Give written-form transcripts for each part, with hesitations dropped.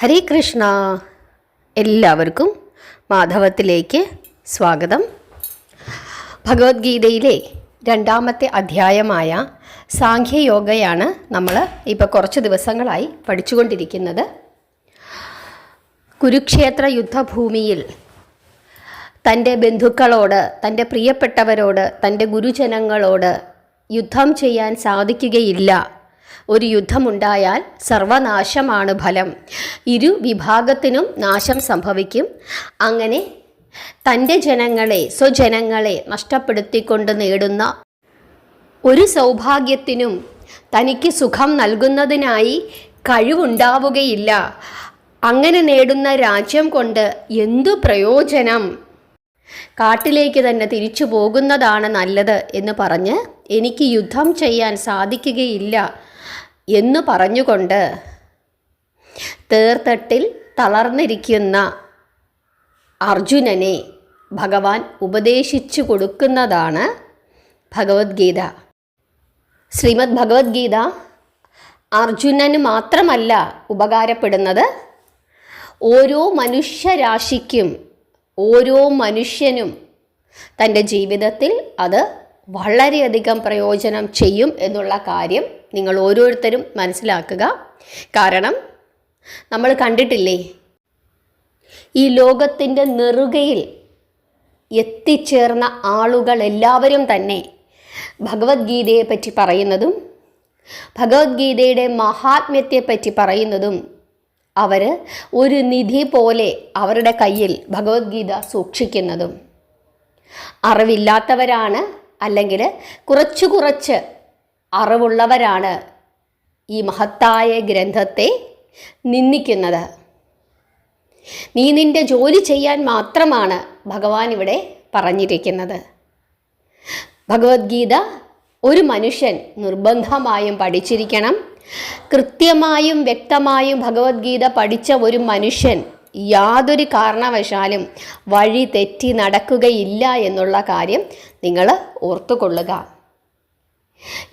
ഹരേ കൃഷ്ണ. എല്ലാവർക്കും മാധവത്തിലേക്ക് സ്വാഗതം. ഭഗവത്ഗീതയിലെ 2ാമത്തെ അധ്യായമായ സാഖ്യയോഗയാണ് നമ്മൾ ഇപ്പോൾ കുറച്ച് ദിവസങ്ങളായി പഠിച്ചുകൊണ്ടിരിക്കുന്നത്. കുരുക്ഷേത്ര യുദ്ധഭൂമിയിൽ തൻ്റെ ബന്ധുക്കളോട്, തൻ്റെ പ്രിയപ്പെട്ടവരോട്, തൻ്റെ ഗുരുജനങ്ങളോട് യുദ്ധം ചെയ്യാൻ സാധിക്കുകയില്ല. ഒരു യുദ്ധമുണ്ടായാൽ സർവനാശമാണ് ഫലം. ഇരു വിഭാഗത്തിനും നാശം സംഭവിക്കും. അങ്ങനെ തൻ്റെ സ്വജനങ്ങളെ നഷ്ടപ്പെടുത്തിക്കൊണ്ട് നേടുന്ന ഒരു സൗഭാഗ്യത്തിനും തനിക്ക് സുഖം നൽകുന്നതിനായി കഴിവുണ്ടാവുകയില്ല. അങ്ങനെ നേടുന്ന രാജ്യം കൊണ്ട് എന്തു പ്രയോജനം? കാട്ടിലേക്ക് തന്നെ തിരിച്ചു പോകുന്നതാണ് നല്ലത് എന്ന് പറഞ്ഞ് എനിക്ക് യുദ്ധം ചെയ്യാൻ സാധിക്കുകയില്ല എന്ന് പറഞ്ഞുകൊണ്ട് തേർത്തട്ടിൽ തളർന്നിരിക്കുന്ന അർജുനനെ ഭഗവാൻ ഉപദേശിച്ചു കൊടുക്കുന്നതാണ് ഭഗവത്ഗീത. ശ്രീമദ് ഭഗവത്ഗീത അർജുനന് മാത്രമല്ല ഉപകാരപ്പെടുന്നത്, ഓരോ മനുഷ്യരാശിക്കും, ഓരോ മനുഷ്യനും തൻ്റെ ജീവിതത്തിൽ അത് വളരെയധികം പ്രയോജനം ചെയ്യും എന്നുള്ള കാര്യം നിങ്ങൾ ഓരോരുത്തരും മനസ്സിലാക്കുക. കാരണം നമ്മൾ കണ്ടിട്ടില്ലേ, ഈ ലോകത്തിൻ്റെ നെറുകയിൽ എത്തിച്ചേർന്ന ആളുകൾ എല്ലാവരും തന്നെ ഭഗവത്ഗീതയെ പറ്റി പറയുന്നതും ഭഗവത്ഗീതയുടെ മഹാത്മ്യത്തെപ്പറ്റി പറയുന്നതും അവർ ഒരു നിധി പോലെ അവരുടെ കയ്യിൽ ഭഗവത്ഗീത സൂക്ഷിക്കുന്നതും. അറിവില്ലാത്തവരാണ്, അല്ലെങ്കിൽ കുറച്ച് അറിവുള്ളവരാണ് ഈ മഹത്തായ ഗ്രന്ഥത്തെ നിന്ദിക്കുന്നത്. നീ നിൻ്റെ ജോലി ചെയ്യാൻ മാത്രമാണ് ഭഗവാൻ ഇവിടെ പറഞ്ഞിരിക്കുന്നത്. ഭഗവത്ഗീത ഒരു മനുഷ്യൻ നിർബന്ധമായും പഠിച്ചിരിക്കണം. കൃത്യമായും വ്യക്തമായും ഭഗവത്ഗീത പഠിച്ച ഒരു മനുഷ്യൻ യാതൊരു കാരണവശാലും വഴി തെറ്റി നടക്കുകയില്ല എന്നുള്ള കാര്യം നിങ്ങൾ ഓർത്തുകൊള്ളുക.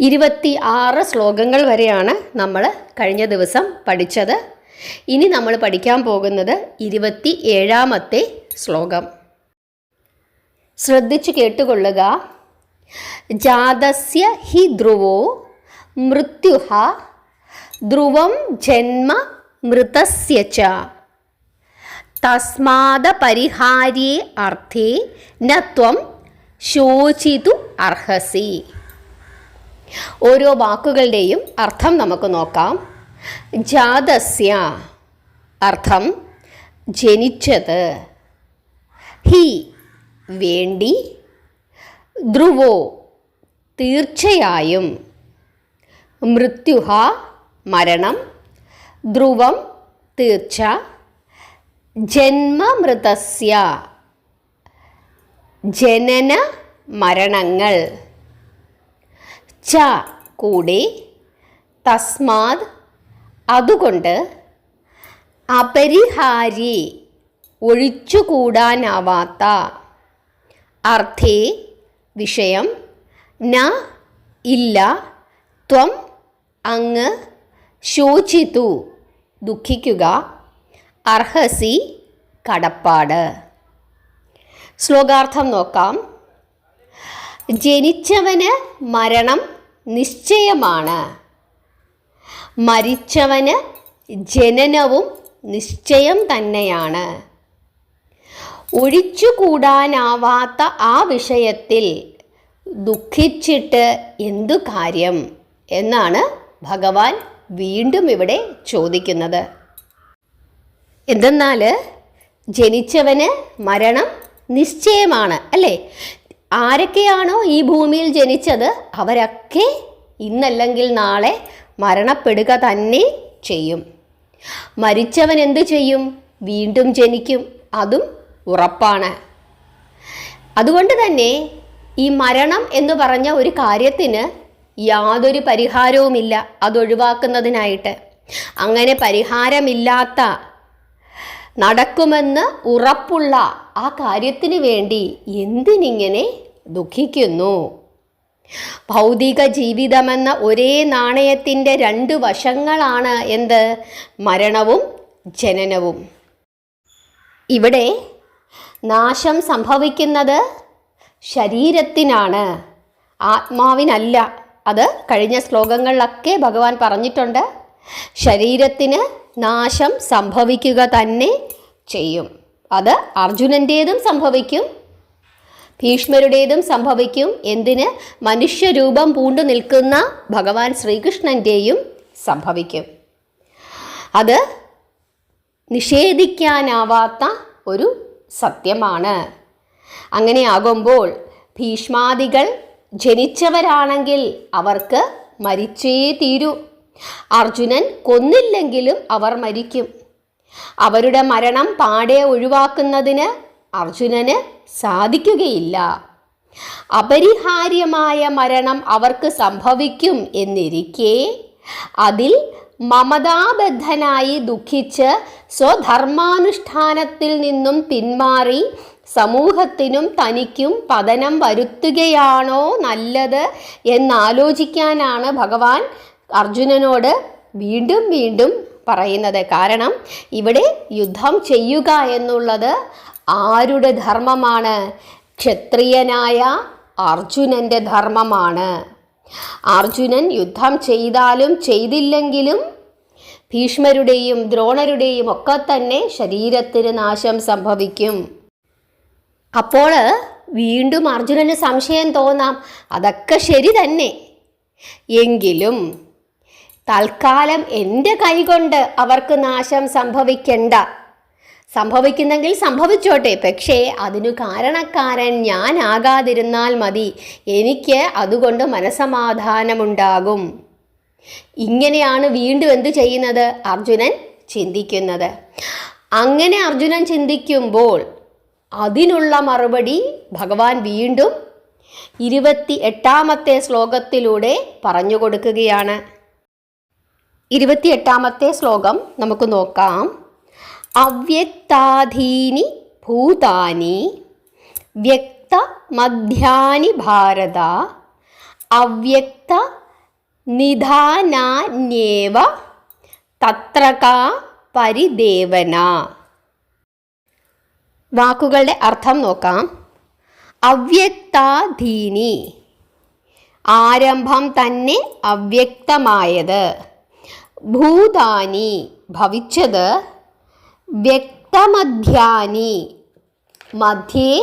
26 ശ്ലോകങ്ങൾ വരെയാണ് നമ്മൾ കഴിഞ്ഞ ദിവസം പഠിച്ചത്. ഇനി നമ്മൾ പഠിക്കാൻ പോകുന്നത് 27ാമത്തെ ശ്ലോകം. ശ്രദ്ധിച്ചു കേട്ടുകൊള്ളുക. ജാതസ്യ ഹി ധ്രുവോ മൃത്യുഃ ധ്രുവം ജന്മ മൃതസ്യ ച തസ്മാദ പരിഹാര്യേ അർത്ഥേ ന ത്വം ശോചിതു അർഹസി. ഓരോ വാക്കുകളുടെയും അർത്ഥം നമുക്ക് നോക്കാം. ജാതസ്യ അർത്ഥം ജനിച്ചത്, ഹി വേണ്ടി, ധ്രുവോ തീർച്ചയായും, മൃത്യുഃ മരണം, ധ്രുവം തീർച്ച, ജന്മമൃതസ്യ ജനന മരണങ്ങൾ, ച കൂടെ, തസ്മാത് അതുകൊണ്ട്, അപരിഹാരി ഒഴിച്ചുകൂടാനാവാത്ത, അർത്ഥേ വിഷയം, ന ഇല്ല, ത്വം അങ്ങ്, ശോചിതു ദുഃഖിക്കുക, അർഹസി കടപ്പാട്. ശ്ലോകാർത്ഥം നോക്കാം. ജനിച്ചവന് മരണം നിശ്ചയമാണ്, മരിച്ചവന് ജനനവും നിശ്ചയം തന്നെയാണ്. ഒഴിച്ചുകൂടാനാവാത്ത ആ വിഷയത്തിൽ ദുഃഖിച്ചിട്ട് എന്തു കാര്യം എന്നാണ് ഭഗവാൻ വീണ്ടും ഇവിടെ ചോദിക്കുന്നത്. എന്തെന്നാൽ ജനിച്ചവന് മരണം നിശ്ചയമാണ്, അല്ലേ? ആരൊക്കെയാണോ ഈ ഭൂമിയിൽ ജനിച്ചത് അവരൊക്കെ ഇന്നല്ലെങ്കിൽ നാളെ മരണപ്പെടുക തന്നെ ചെയ്യും. മരിച്ചവൻ എന്തു ചെയ്യും? വീണ്ടും ജനിക്കും, അതും ഉറപ്പാണ്. അതുകൊണ്ട് തന്നെ ഈ മരണം എന്ന് പറഞ്ഞ ഒരു കാര്യത്തിന് യാതൊരു പരിഹാരവുമില്ല അതൊഴിവാക്കുന്നതിനായിട്ട്. അങ്ങനെ പരിഹാരമില്ലാത്ത, നടക്കുമെന്ന് ഉറപ്പുള്ള ആ കാര്യത്തിന് വേണ്ടി എന്തിനിങ്ങനെ ദുഃഖിക്കുന്നു? ഭൗതിക ജീവിതമെന്ന ഒരേ നാണയത്തിൻ്റെ 2 വശങ്ങളാണ് എന്ത്? മരണവും ജനനവും. ഇവിടെ നാശം സംഭവിക്കുന്നത് ശരീരത്തിനാണ്, ആത്മാവിനല്ല. അത് കഴിഞ്ഞ ശ്ലോകങ്ങളിലൊക്കെ ഭഗവാൻ പറഞ്ഞിട്ടുണ്ട്. ശരീരത്തിന് നാശം സംഭവിക്കുക തന്നെ ചെയ്യും. അത് അർജുനൻ്റേതും സംഭവിക്കും, ഭീഷ്മരുടേതും സംഭവിക്കും. എന്തിന്? മനുഷ്യരൂപം പൂണ്ടു നിൽക്കുന്ന ഭഗവാൻ ശ്രീകൃഷ്ണൻ്റെയും സംഭവിക്കും. അത് നിഷേധിക്കാനാവാത്ത ഒരു സത്യമാണ്. അങ്ങനെയാകുമ്പോൾ ഭീഷ്മാദികൾ ജനിച്ചവരാണെങ്കിൽ അവർക്ക് മരിച്ചേ തീരൂ. അർജുനൻ കൊന്നില്ലെങ്കിലും അവർ മരിക്കും. അവരുടെ മരണം പാടെ ഒഴിവാക്കുന്നതിന് അർജുനന് സാധിക്കുകയില്ല. അപരിഹാര്യമായ മരണം അവർക്ക് സംഭവിക്കും എന്നിരിക്കെ അതിൽ മമതാബദ്ധനായി ദുഃഖിച്ച് സ്വധർമാനുഷ്ഠാനത്തിൽ നിന്നും പിന്മാറി സമൂഹത്തിനും തനിക്കും പതനം വരുത്തുകയാണോ നല്ലത് എന്നാലോചിക്കാനാണ് ഭഗവാൻ അർജുനനോട് വീണ്ടും വീണ്ടും പറയുന്നത്. കാരണം ഇവിടെ യുദ്ധം ചെയ്യുക എന്നുള്ളത് ആരുടെ ധർമ്മമാണ്? ക്ഷത്രിയനായ അർജുനൻ്റെ ധർമ്മമാണ്. അർജുനൻ യുദ്ധം ചെയ്താലും ചെയ്തില്ലെങ്കിലും ഭീഷ്മരുടെയും ദ്രോണരുടെയും ഒക്കെ തന്നെ ശരീരത്തിന് നാശം സംഭവിക്കും. അപ്പോൾ വീണ്ടും അർജുനന് സംശയം തോന്നാം, അതൊക്കെ ശരി തന്നെ, എങ്കിലും തൽക്കാലം എൻ്റെ കൈകൊണ്ട് അവർക്ക് നാശം സംഭവിക്കണ്ട. സംഭവിക്കുന്നെങ്കിൽ സംഭവിച്ചോട്ടെ, പക്ഷേ അതിനു കാരണക്കാരൻ ഞാനാകാതിരുന്നാൽ മതി. എനിക്ക് അതുകൊണ്ട് മനസമാധാനമുണ്ടാകും. ഇങ്ങനെയാണ് വീണ്ടും എന്ത് ചെയ്യുന്നത്? അർജുനൻ ചിന്തിക്കുന്നത്. അങ്ങനെ അർജുനൻ ചിന്തിക്കുമ്പോൾ അതിനുള്ള മറുപടി ഭഗവാൻ വീണ്ടും 28-ാമത്തെ ശ്ലോകത്തിലൂടെ പറഞ്ഞു കൊടുക്കുകയാണ്. 28-ാമത്തെ ശ്ലോകം നമുക്ക് നോക്കാം. അവ്യക്താധീനി ഭൂതാനി വ്യക്ത മധ്യാനി ഭാരത അവ്യക്ത നിധാനാന്യേവ തത്രകാ പരിദേവന. വാക്കുകളുടെ അർത്ഥം നോക്കാം. അവ്യക്താധീനി, ആരംഭം തന്നെ അവ്യക്തമായത്. ഭൂതാനി, ഭവിച്ചത്. വ്യക്തമധ്യാനി, മധ്യേ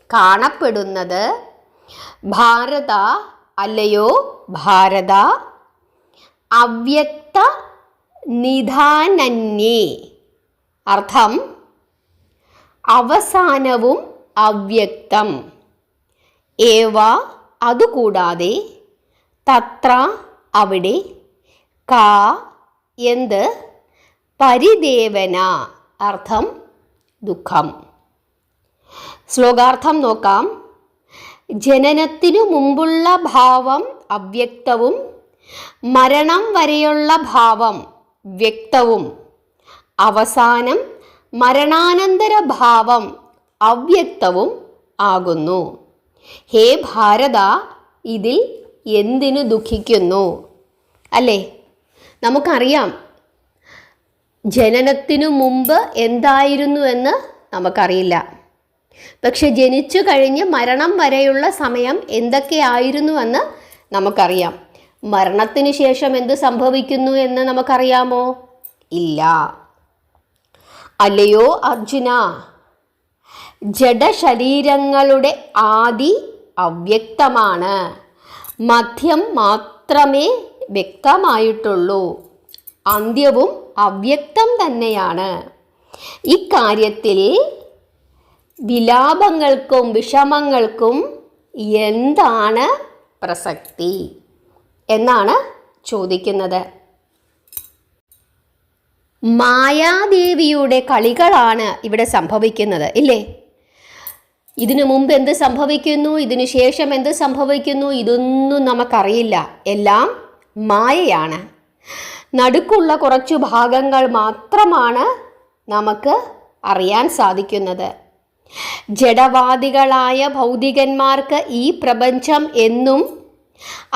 കാണപ്പെടുന്നത്. ഭാരത, അല്ലയോ ഭാരത. അവ്യക്ത നിധാനന്യേ, അർത്ഥം അവസാനവും അവ്യക്തം. ഏവ, അതുകൂടാതെ. തത്ര, അവിടെ. കാ, എന്ത്. പരിദേവന, അർത്ഥം ദുഃഖം. ശ്ലോകാർത്ഥം നോക്കാം. ജനനത്തിനു മുമ്പുള്ള ഭാവം അവ്യക്തവും മരണം വരെയുള്ള ഭാവം വ്യക്തവും അവസാനം മരണാനന്തര ഭാവം അവ്യക്തവും ആകുന്നു. ഹേ ഭാരത, ഇതിൽ എന്തിനു ദുഃഖിക്കുന്നു? അല്ലേ, നമുക്കറിയാം ജനനത്തിനു മുമ്പ് എന്തായിരുന്നു എന്ന് നമുക്കറിയില്ല. പക്ഷെ ജനിച്ചു കഴിഞ്ഞ് മരണം വരെയുള്ള സമയം എന്തൊക്കെയായിരുന്നുവെന്ന് നമുക്കറിയാം. മരണത്തിന് ശേഷം എന്ത് സംഭവിക്കുന്നു എന്ന് നമുക്കറിയാമോ? ഇല്ല. അല്ലയോ അർജുന, ജഡശരീരങ്ങളുടെ ആദി അവ്യക്തമാണ്, മധ്യം മാത്രമേ വ്യക്തമായിട്ടുള്ളൂ, അന്ത്യവും അവ്യക്തം തന്നെയാണ്. ഇക്കാര്യത്തിൽ വിലാപങ്ങൾക്കും വിഷമങ്ങൾക്കും എന്താണ് പ്രസക്തി എന്നാണ് ചോദിക്കുന്നത്. മായാദേവിയുടെ കളികളാണ് ഇവിടെ സംഭവിക്കുന്നത്, ഇല്ലേ? ഇതിനു മുമ്പ് എന്ത് സംഭവിക്കുന്നു, ഇതിനു ശേഷം എന്ത് സംഭവിക്കുന്നു, ഇതൊന്നും നമുക്കറിയില്ല. എല്ലാം മായയാണ്. നടുക്കുള്ള കുറച്ചു ഭാഗങ്ങൾ മാത്രമാണ് നമുക്ക് അറിയാൻ സാധിക്കുന്നത്. ജഡവാദികളായ ഭൗതികന്മാർക്ക് ഈ പ്രപഞ്ചം എന്നും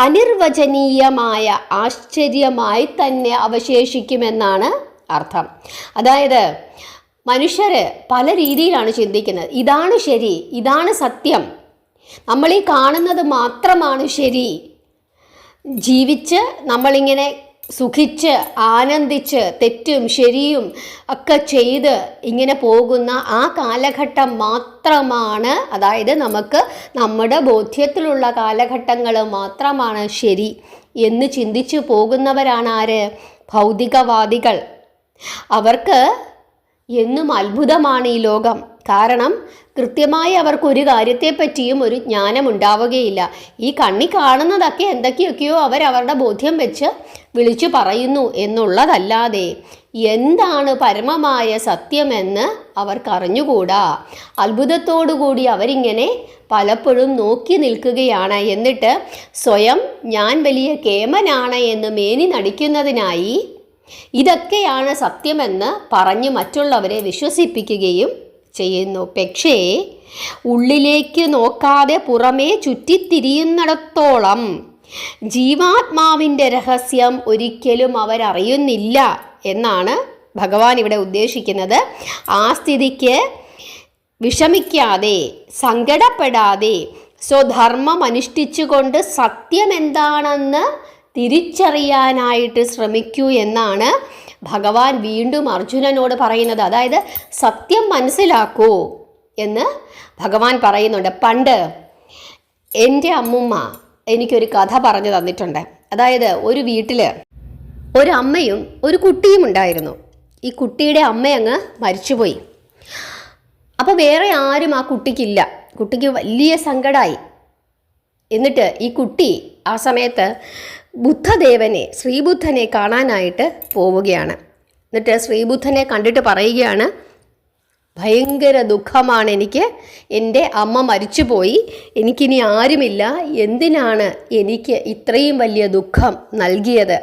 അനിർവചനീയമായ ആശ്ചര്യമായി തന്നെ അവശേഷിക്കുമെന്നാണ് അർത്ഥം. അതായത് മനുഷ്യർ പല രീതിയിലാണ് ചിന്തിക്കുന്നത്. ഇതാണ് ശരി, ഇതാണ് സത്യം, നമ്മളീ കാണുന്നത് മാത്രമാണ് ശരി. ജീവിച്ച് നമ്മളിങ്ങനെ സുഖിച്ച് ആനന്ദിച്ച് തെറ്റും ശരിയും ഒക്കെ ചെയ്ത് ഇങ്ങനെ പോകുന്ന ആ കാലഘട്ടം മാത്രമാണ്, അതായത് നമുക്ക് നമ്മുടെ ബോധ്യത്തിലുള്ള കാലഘട്ടങ്ങൾ മാത്രമാണ് ശരി എന്ന് ചിന്തിച്ചു പോകുന്നവരാണ് ആര്? ഭൗതികവാദികൾ. അവർക്ക് എന്നും അത്ഭുതമാണ് ഈ ലോകം. കാരണം കൃത്യമായി അവർക്കൊരു കാര്യത്തെപ്പറ്റിയും ഒരു ജ്ഞാനം ഉണ്ടാവുകയില്ല. ഈ കണ്ണി കാണുന്നതൊക്കെ എന്തൊക്കെയൊക്കെയോ അവരവരുടെ ബോധ്യം വെച്ച് വിളിച്ചു പറയുന്നു എന്നുള്ളതല്ലാതെ എന്താണ് പരമമായ സത്യമെന്ന് അവർക്കറിഞ്ഞുകൂടാ. അത്ഭുതത്തോടുകൂടി അവരിങ്ങനെ പലപ്പോഴും നോക്കി നിൽക്കുകയാണ്. എന്നിട്ട് സ്വയം ഞാൻ വലിയ കേമനാണ് എന്ന് മേനി നടിക്കുന്നതിനായി ഇതൊക്കെയാണ് സത്യമെന്ന് പറഞ്ഞ് മറ്റുള്ളവരെ വിശ്വസിപ്പിക്കുകയും ചെയ്യുന്നു. പക്ഷേ ഉള്ളിലേക്ക് നോക്കാതെ പുറമേ ചുറ്റിത്തിരിയുന്നിടത്തോളം ജീവാത്മാവിൻ്റെ രഹസ്യം ഒരിക്കലും അവരറിയുന്നില്ല എന്നാണ് ഭഗവാൻ ഇവിടെ ഉദ്ദേശിക്കുന്നത്. ആ സ്ഥിതിക്ക് വിഷമിക്കാതെ സങ്കടപ്പെടാതെ സ്വധർമ്മം അനുഷ്ഠിച്ചുകൊണ്ട് സത്യം എന്താണെന്ന് തിരിച്ചറിയാനായിട്ട് ശ്രമിക്കൂ എന്നാണ് ഭഗവാൻ വീണ്ടും അർജുനനോട് പറയുന്നത്. അതായത് സത്യം മനസ്സിലാക്കൂ എന്ന് ഭഗവാൻ പറയുന്നുണ്ട്. പണ്ട് എൻ്റെ അമ്മുമ്മ എനിക്കൊരു കഥ പറഞ്ഞു തന്നിട്ടുണ്ട്. അതായത് ഒരു വീട്ടിൽ ഒരമ്മയും ഒരു കുട്ടിയും ഉണ്ടായിരുന്നു. ഈ കുട്ടിയുടെ അമ്മയങ്ങ് മരിച്ചുപോയി. അപ്പോൾ വേറെ ആരും ആ കുട്ടിക്കില്ല. കുട്ടിക്ക് വലിയ സങ്കടമായി. എന്നിട്ട് ഈ കുട്ടി ആ സമയത്ത് ബുദ്ധദേവനെ, ശ്രീബുദ്ധനെ കാണാനായിട്ട് പോവുകയാണ്. എന്നിട്ട് ശ്രീബുദ്ധനെ കണ്ടിട്ട് പറയുകയാണ്, ഭയങ്കര ദുഃഖമാണ് എനിക്ക്, എൻ്റെ അമ്മ മരിച്ചുപോയി, എനിക്കിനി ആരുമില്ല, എന്തിനാണ് എനിക്ക് ഇത്രയും വലിയ ദുഃഖം നൽകിയത്,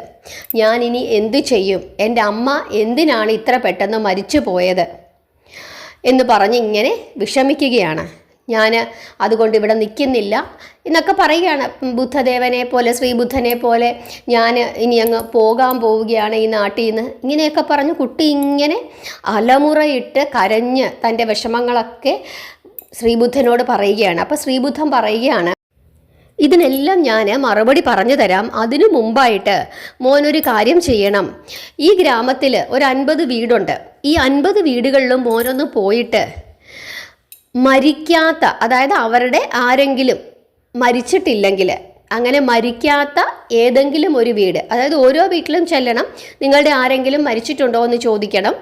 ഞാനിനി എന്തു ചെയ്യും, എൻ്റെ അമ്മ എന്തിനാണ് ഇത്ര പെട്ടെന്ന് മരിച്ചു പോയത് എന്ന് പറഞ്ഞ് ഇങ്ങനെ വിഷമിക്കുകയാണ്. ഞാൻ അതുകൊണ്ട് ഇവിടെ നിൽക്കുന്നില്ല എന്നൊക്കെ പറയുകയാണ്. ബുദ്ധദേവനെ പോലെ ശ്രീബുദ്ധനെ പോലെ ഞാൻ ഇനി അങ്ങ് പോകാൻ പോവുകയാണ് ഈ നാട്ടിൽ നിന്ന്, ഇങ്ങനെയൊക്കെ പറഞ്ഞ് കുട്ടി ഇങ്ങനെ അലമുറയിട്ട് കരഞ്ഞ് തൻ്റെ വിഷമങ്ങളൊക്കെ ശ്രീബുദ്ധനോട് പറയുകയാണ്. അപ്പോൾ ശ്രീബുദ്ധൻ പറയുകയാണ്, ഇതിനെല്ലാം ഞാൻ മറുപടി പറഞ്ഞു തരാം. അതിനു മുമ്പായിട്ട് മോനൊരു കാര്യം ചെയ്യണം. ഈ ഗ്രാമത്തിൽ ഒരു 50 വീടുണ്ട്. ഈ 50 വീടുകളിലും മോനൊന്ന് പോയിട്ട് മരിക്കാത്ത, അതായത് അവരുടെ ആരെങ്കിലും മരിച്ചിട്ടില്ലെങ്കിൽ അങ്ങനെ മരിക്കാത്ത ഏതെങ്കിലും ഒരു വീട്, അതായത് ഓരോ വീട്ടിലും ചെല്ലണം, നിങ്ങളുടെ ആരെങ്കിലും മരിച്ചിട്ടുണ്ടോ എന്ന് ചോദിക്കണം.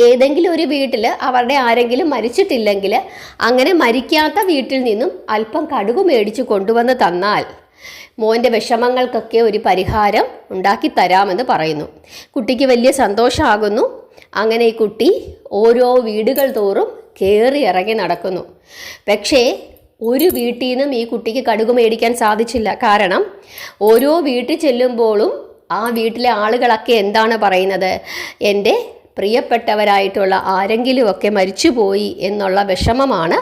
ഏതെങ്കിലും ഒരു വീട്ടിൽ അവരുടെ ആരെങ്കിലും മരിച്ചിട്ടില്ലെങ്കിൽ അങ്ങനെ മരിക്കാത്ത വീട്ടിൽ നിന്നും അല്പം കടുക് മേടിച്ച് കൊണ്ടുവന്ന് തന്നാൽ മോൻ്റെ വിഷമങ്ങൾക്കൊക്കെ ഒരു പരിഹാരം ഉണ്ടാക്കി തരാമെന്ന് പറയുന്നു. കുട്ടിക്ക് വലിയ സന്തോഷമാകുന്നു. അങ്ങനെ ഈ കുട്ടി ഓരോ വീടുകൾ തോറും കയറി ഇറങ്ങി നടക്കുന്നു. പക്ഷേ ഒരു വീട്ടിൽ നിന്നും ഈ കുട്ടിക്ക് കടുക് മേടിക്കാൻ സാധിച്ചില്ല. കാരണം ഓരോ വീട്ടിൽ ചെല്ലുമ്പോഴും ആ വീട്ടിലെ ആളുകളൊക്കെ എന്താണ് പറയുന്നത്, എൻ്റെ പ്രിയപ്പെട്ടവരായിട്ടുള്ള ആരെങ്കിലുമൊക്കെ മരിച്ചുപോയി എന്നുള്ള വിഷമമാണ്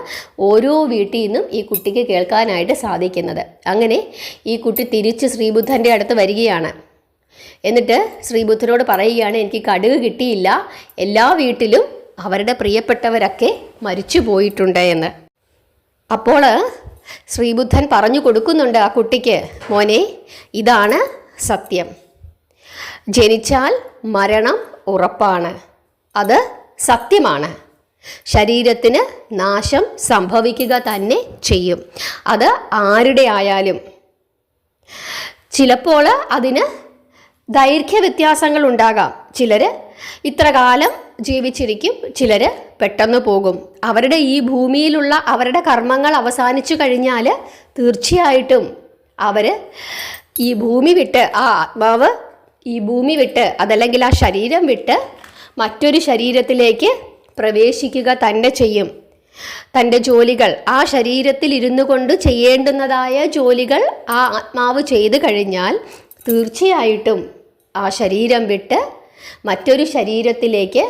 ഓരോ വീട്ടിൽ നിന്നും ഈ കുട്ടിക്ക് കേൾക്കാനായിട്ട് സാധിക്കുന്നത്. അങ്ങനെ ഈ കുട്ടി തിരിച്ച് ശ്രീബുദ്ധൻ്റെ അടുത്ത് വരികയാണ്. എന്നിട്ട് ശ്രീബുദ്ധനോട് പറയുകയാണ്, എനിക്ക് കടുക് കിട്ടിയില്ല, എല്ലാ വീട്ടിലും അവരുടെ പ്രിയപ്പെട്ടവരൊക്കെ മരിച്ചു പോയിട്ടുണ്ട് എന്ന്. അപ്പോൾ ശ്രീബുദ്ധൻ പറഞ്ഞു കൊടുക്കുന്നുണ്ട് ആ കുട്ടിക്ക്, മോനെ ഇതാണ് സത്യം, ജനിച്ചാൽ മരണം ഉറപ്പാണ്, അത് സത്യമാണ്, ശരീരത്തിന് നാശം സംഭവിക്കുക തന്നെ ചെയ്യും, അത് ആരുടെ ആയാലും. ചിലപ്പോൾ അതിന് ദൈർഘ്യ വ്യത്യാസങ്ങൾ ഉണ്ടാകാം. ചിലർ ഇത്ര കാലം ജീവിച്ചിരിക്കും, ചിലർ പെട്ടെന്ന് പോകും. അവരുടെ ഈ ഭൂമിയിലുള്ള അവരുടെ കർമ്മങ്ങൾ അവസാനിച്ചു കഴിഞ്ഞാൽ തീർച്ചയായിട്ടും അവർ ഈ ഭൂമി വിട്ട്, ആ ആത്മാവ് ഈ ഭൂമി വിട്ട്, അതല്ലെങ്കിൽ ആ ശരീരം വിട്ട് മറ്റൊരു ശരീരത്തിലേക്ക് പ്രവേശിക്കുക തന്നെ ചെയ്യും. തൻ്റെ ജോലികൾ, ആ ശരീരത്തിൽ ഇരുന്നു കൊണ്ട് ചെയ്യേണ്ടുന്നതായ ജോലികൾ ആ ആത്മാവ് ചെയ്തു കഴിഞ്ഞാൽ തീർച്ചയായിട്ടും ആ ശരീരം വിട്ട് മറ്റൊരു ശരീരത്തിലേക്ക്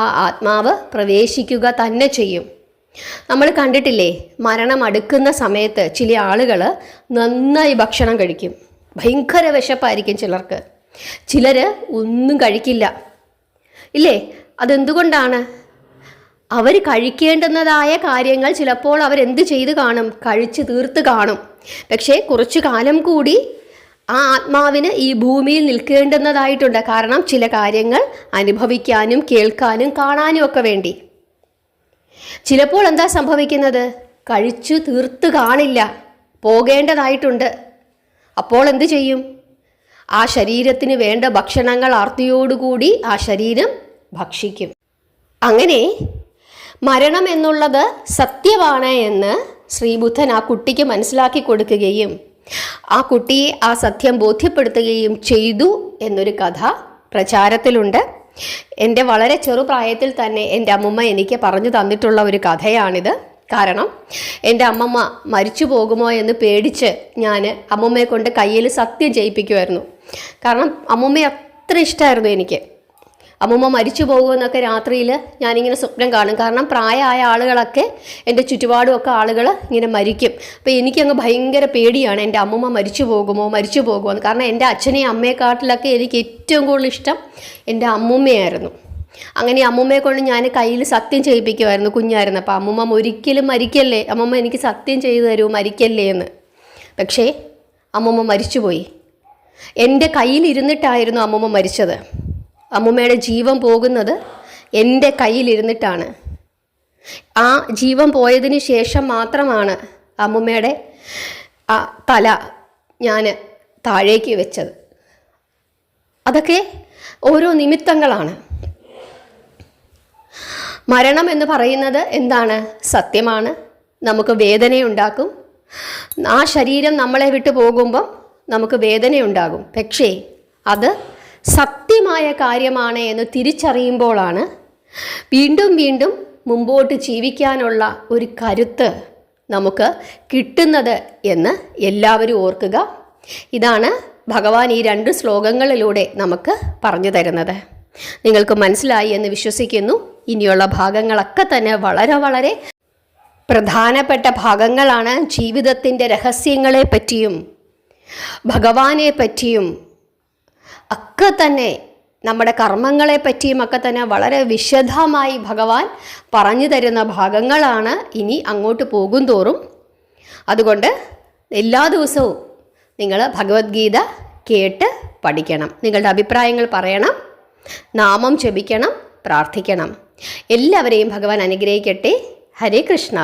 ആ ആത്മാവ് പ്രവേശിക്കുക തന്നെ ചെയ്യും. നമ്മൾ കണ്ടിട്ടില്ലേ, മരണം അടുക്കുന്ന സമയത്ത് ചില ആളുകൾ നന്നായി ഭക്ഷണം കഴിക്കും. ഭയങ്കര വിശപ്പായിരിക്കും ചിലർക്ക്. ചിലർ ഒന്നും കഴിക്കില്ല. ഇല്ലേ? അതെന്തുകൊണ്ടാണ്? അവർ കഴിക്കേണ്ടുന്നതായ കാര്യങ്ങൾ ചിലപ്പോൾ അവരെന്ത് ചെയ്ത് കാണും? കഴിച്ച് തീർത്ത് കാണും. പക്ഷേ കുറച്ചു കാലം കൂടി ആ ആത്മാവിന് ഈ ഭൂമിയിൽ നിൽക്കേണ്ടുന്നതായിട്ടുണ്ട്. കാരണം ചില കാര്യങ്ങൾ അനുഭവിക്കാനും കേൾക്കാനും കാണാനും ഒക്കെ വേണ്ടി. ചിലപ്പോൾ എന്താ സംഭവിക്കുന്നത്? കഴിച്ചു തീർത്ത് കാണില്ല, പോകേണ്ടതായിട്ടുണ്ട്. അപ്പോൾ എന്തു ചെയ്യും? ആ ശരീരത്തിന് വേണ്ട ഭക്ഷണങ്ങൾ ആർത്തിയോടുകൂടി ആ ശരീരം ഭക്ഷിക്കും. അങ്ങനെ മരണം എന്നുള്ളത് സത്യമാണ് എന്ന് ശ്രീബുദ്ധൻ ആ കുട്ടിക്ക് മനസ്സിലാക്കി കൊടുക്കുകയും ആ കുട്ടിയെ ആ സത്യം ബോധ്യപ്പെടുത്തുകയും ചെയ്തു എന്നൊരു കഥ പ്രചാരത്തിലുണ്ട്. എൻ്റെ വളരെ ചെറുപ്രായത്തിൽ തന്നെ എൻ്റെ അമ്മമ്മ എനിക്ക് പറഞ്ഞു തന്നിട്ടുള്ള ഒരു കഥയാണിത്. കാരണം എൻ്റെ അമ്മമ്മ മരിച്ചു പോകുമോ എന്ന് പേടിച്ച് ഞാൻ അമ്മമ്മയെ കൊണ്ട് കയ്യിൽ സത്യം ചെയ്യിപ്പിക്കുമായിരുന്നു. കാരണം അമ്മമ്മയെ അത്ര ഇഷ്ടമായിരുന്നു എനിക്ക്. അമ്മമ്മ മരിച്ചു പോകുമെന്നൊക്കെ രാത്രിയിൽ ഞാനിങ്ങനെ സ്വപ്നം കാണും. കാരണം പ്രായമായ ആളുകളൊക്കെ എൻ്റെ ചുറ്റുപാടുമൊക്കെ ആളുകൾ ഇങ്ങനെ മരിക്കും. അപ്പോൾ എനിക്കങ്ങ് ഭയങ്കര പേടിയാണ്, എൻ്റെ അമ്മമ്മ മരിച്ചു പോകുമോ എന്ന്. കാരണം എൻ്റെ അച്ഛനെയും അമ്മയെക്കാട്ടിലൊക്കെ എനിക്ക് ഏറ്റവും കൂടുതൽ ഇഷ്ടം എൻ്റെ അമ്മൂമ്മയായിരുന്നു. അങ്ങനെ അമ്മൂമ്മയെ കൊണ്ട് ഞാൻ കയ്യിൽ സത്യം ചെയ്യിപ്പിക്കുമായിരുന്നു കുഞ്ഞായിരുന്നു. അപ്പോൾ അമ്മൂമ്മ ഒരിക്കലും മരിക്കല്ലേ, അമ്മമ്മ എനിക്ക് സത്യം ചെയ്തു തരൂ, മരിക്കല്ലേ എന്ന്. പക്ഷേ അമ്മൂമ്മ മരിച്ചുപോയി. എൻ്റെ കയ്യിലിരുന്നിട്ടായിരുന്നു അമ്മൂമ്മ മരിച്ചത്. അമ്മൂമ്മയുടെ ജീവൻ പോകുന്നത് എൻ്റെ കയ്യിലിരുന്നിട്ടാണ്. ആ ജീവൻ പോയതിന് ശേഷം മാത്രമാണ് അമ്മൂമ്മയുടെ ആ തല ഞാൻ താഴേക്ക് വെച്ചത്. അതൊക്കെ ഓരോ നിമിത്തങ്ങളാണ്. മരണം എന്ന് പറയുന്നത് എന്താണ്? സത്യമാണ്. നമുക്ക് വേദനയുണ്ടാക്കും. ആ ശരീരം നമ്മളെ വിട്ടു പോകുമ്പം നമുക്ക് വേദനയുണ്ടാകും. പക്ഷേ അത് സത്യമായ കാര്യമാണ് എന്ന് തിരിച്ചറിയുമ്പോഴാണ് വീണ്ടും വീണ്ടും മുമ്പോട്ട് ജീവിക്കാനുള്ള ഒരു കരുത്ത് നമുക്ക് കിട്ടുന്നത് എന്ന് എല്ലാവരും ഓർക്കുക. ഇതാണ് ഭഗവാൻ ഈ 2 ശ്ലോകങ്ങളിലൂടെ നമുക്ക് പറഞ്ഞു തരുന്നത്. നിങ്ങൾക്ക് മനസ്സിലായി എന്ന് വിശ്വസിക്കുന്നു. ഇനിയുള്ള ഭാഗങ്ങളൊക്കെ തന്നെ വളരെ വളരെ പ്രധാനപ്പെട്ട ഭാഗങ്ങളാണ്. ജീവിതത്തിൻ്റെ രഹസ്യങ്ങളെ പറ്റിയും ഭഗവാനെ പറ്റിയും ഒക്കെ തന്നെ നമ്മുടെ കർമ്മങ്ങളെ പറ്റിയും ഒക്കെ തന്നെ വളരെ വിശദമായി ഭഗവാൻ പറഞ്ഞു തരുന്ന ഭാഗങ്ങളാണ് ഇനി അങ്ങോട്ട് പോകും തോറും. അതുകൊണ്ട് എല്ലാ ദിവസവും നിങ്ങൾ ഭഗവത്ഗീത കേട്ട് പഠിക്കണം. നിങ്ങളുടെ അഭിപ്രായങ്ങൾ പറയണം, നാമം ജപിക്കണം, പ്രാർത്ഥിക്കണം. എല്ലാവരെയും ഭഗവാൻ അനുഗ്രഹിക്കട്ടെ. ഹരേ കൃഷ്ണ.